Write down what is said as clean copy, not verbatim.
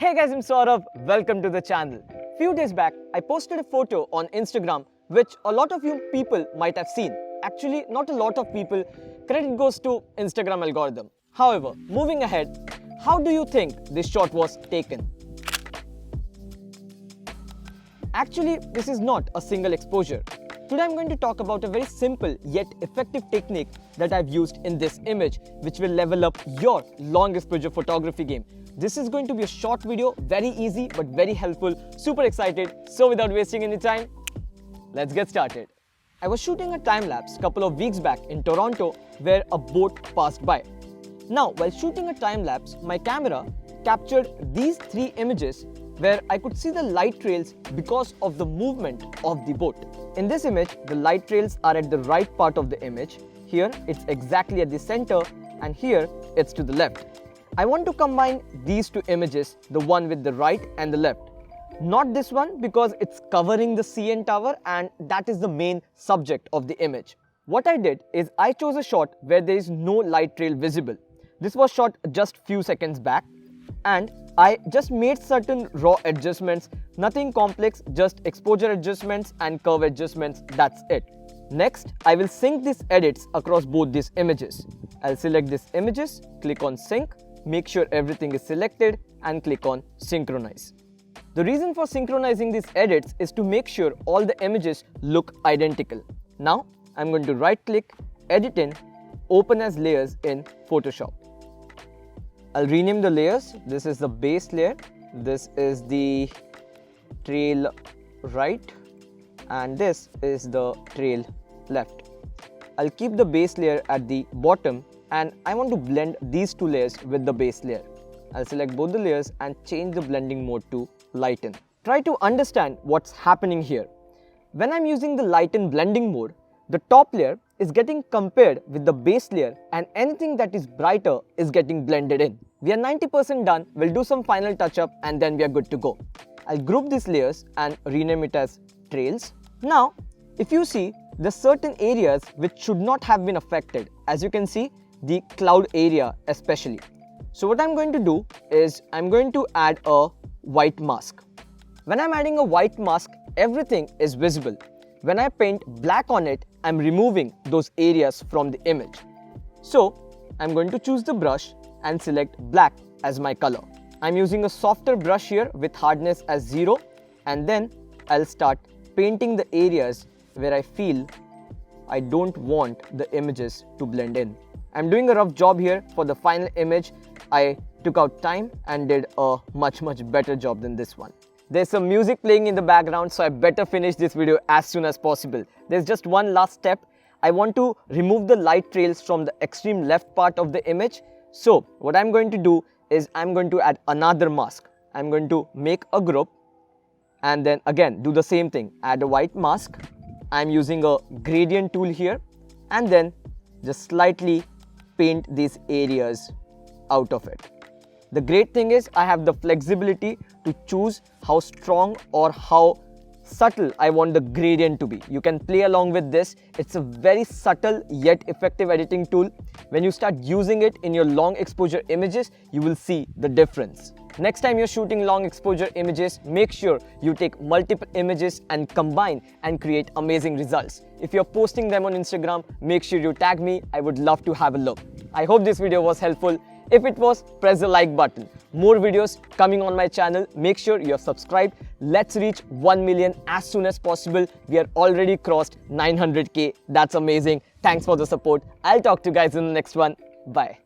Hey guys, I'm Saurabh. Welcome to the channel. Few days back, I posted a photo on Instagram which a lot of you people might have seen. Actually, not a lot of people. Credit goes to Instagram algorithm. However, moving ahead, how do you think this shot was taken? Actually, this is not a single exposure. Today I'm going to talk about a very simple yet effective technique that I've used in this image which will level up your long exposure photography game. This is going to be a short video, very easy but very helpful, super excited. So without wasting any time, let's get started. I was shooting a time lapse a couple of weeks back in Toronto where a boat passed by. Now while shooting a time lapse, my camera captured these three images where I could see the light trails because of the movement of the boat. In this image, the light trails are at the right part of the image. Here, it's exactly at the center, and here, it's to the left. I want to combine these two images, the one with the right and the left. Not this one because it's covering the CN Tower and that is the main subject of the image. What I did is I chose a shot where there is no light trail visible. This was shot just few seconds back, and I just made certain raw adjustments, nothing complex, just exposure adjustments and curve adjustments, that's it. Next, I will sync these edits across both these images. I'll select these images, click on sync, make sure everything is selected and click on synchronize. The reason for synchronizing these edits is to make sure all the images look identical. Now, I'm going to right click, edit in, open as layers in Photoshop. I'll rename the layers. This is the base layer, this is the trail right, and this is the trail left. I'll keep the base layer at the bottom and I want to blend these two layers with the base layer. I'll select both the layers and change the blending mode to lighten. Try to understand what's happening here. When I'm using the lighten blending mode, the top layer is getting compared with the base layer and anything that is brighter is getting blended in. We are 90% done, we'll do some final touch up and then we are good to go. I'll group these layers and rename it as trails. Now, if you see, there's certain areas which should not have been affected. As you can see, the cloud area especially. So what I'm going to do is I'm going to add a white mask. When I'm adding a white mask, everything is visible. When I paint black on it, I'm removing those areas from the image. So I'm going to choose the brush and select black as my color. I'm using a softer brush here with hardness as 0, and then I'll start painting the areas where I feel I don't want the images to blend in. I'm doing a rough job here. For the final image, I took out time and did a much better job than this one. There's some music playing in the background, so I better finish this video as soon as possible. There's just one last step. I want to remove the light trails from the extreme left part of the image. So what I'm going to do is I'm going to add another mask. I'm going to make a group and then again do the same thing. Add a white mask. I'm using a gradient tool here and then just slightly paint these areas out of it. The great thing is I have the flexibility to choose how strong or how subtle I want the gradient to be. You can play along with this. It's a very subtle yet effective editing tool. When you start using it in your long exposure images, you will see the difference. Next time you're shooting long exposure images, make sure you take multiple images and combine and create amazing results. If you're posting them on Instagram, make sure you tag me. I would love to have a look. I hope this video was helpful. If it was, press the like button. More videos coming on my channel. Make sure you're subscribed. Let's reach 1 million as soon as possible. We are already crossed 900K. That's amazing. Thanks for the support. I'll talk to you guys in the next one. Bye.